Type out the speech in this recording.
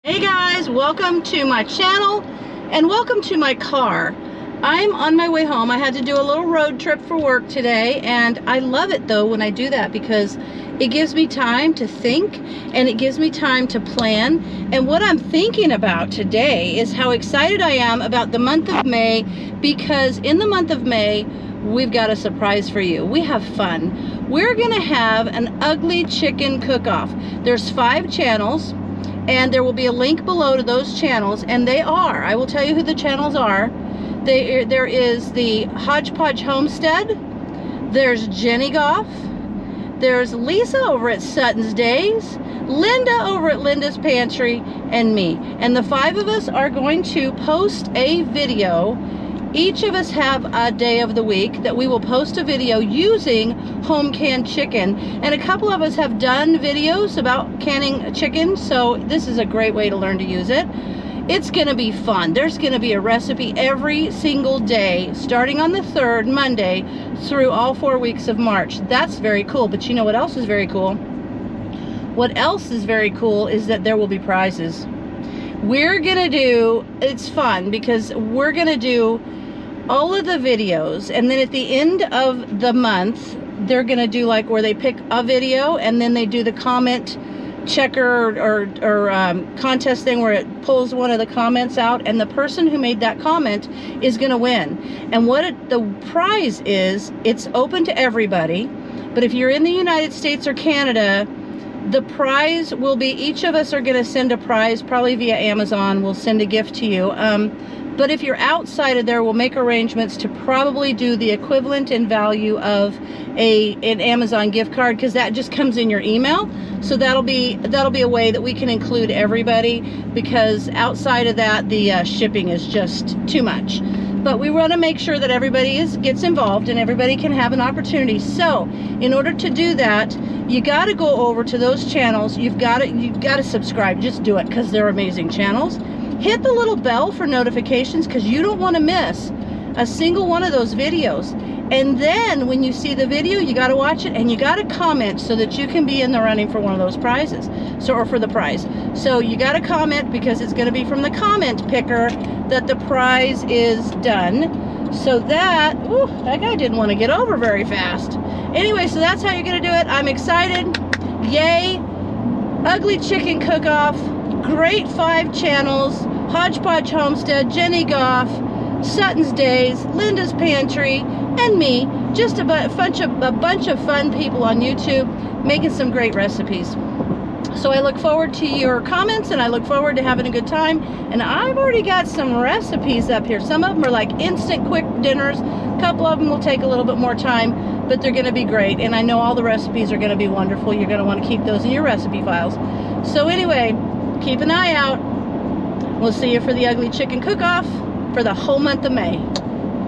Hey guys, welcome to my channel and welcome to my car. I'm on my way home. I had to do a little road trip for work today, and I love it though when I do that because it gives me time to think and it gives me time to plan. And what I'm thinking about today is how excited I am about the month of May, because in the month of May we've got a surprise for you. We have fun. We're gonna have an ugly chicken cook-off. There's 5 channels. And there will be a link below to those channels, and they are, I will tell you who the channels are. There is the Hodgepodge Homestead, there's Jeni Gough, there's Lisa over at Sutton's Daze, Linda over at Linda's Pantry, and me. And the 5 of us are going to post a video. Each of us have a day of the week that we will post a video using home canned chicken. And a couple of us have done videos about canning chicken, so this is a great way to learn to use it. It's gonna be fun. There's gonna be a recipe every single day, starting on the 3rd, Monday, through all 4 weeks of March. That's very cool, but you know what else is very cool? What else is very cool is that there will be prizes. We're gonna do, it's fun because we're gonna do all of the videos, and then at the end of the month they're gonna do like where they pick a video and then they do the comment checker or contest thing where it pulls one of the comments out, and the person who made that comment is gonna win. And the prize is, it's open to everybody, but if you're in the United States or Canada, the prize will be, each of us are gonna send a prize, probably via Amazon. We'll send a gift to you. But if you're outside of there, we'll make arrangements to probably do the equivalent in value of an Amazon gift card, because that just comes in your email. So that'll be a way that we can include everybody, because outside of that, the shipping is just too much. But we want to make sure that everybody gets involved and everybody can have an opportunity. So in order to do that, you got to go over to those channels. You've got to subscribe. Just do it, because they're amazing channels. Hit the little bell for notifications, because you don't want to miss a single one of those videos. And then when you see the video, you got to watch it and you got to comment so that you can be in the running for one of those prizes, or for the prize. So you got to comment, because it's going to be from the comment picker that the prize is done. So that, ooh, that guy didn't want to get over very fast. Anyway, so that's how you're going to do it. I'm excited. Yay. Ugly chicken cook-off. Great 5 channels: Hodgepodge Homestead, Jeni Gough, Sutton's Daze, Linda's Pantry, and me. Just a bunch of fun people on YouTube making some great recipes. So I look forward to your comments, and I look forward to having a good time. And I've already got some recipes up here. Some of them are like instant quick dinners. A couple of them will take a little bit more time, but they're going to be great. And I know all the recipes are going to be wonderful. You're going to want to keep those in your recipe files. So anyway, keep an eye out. We'll see you for the ugly chicken cook-off for the whole month of May.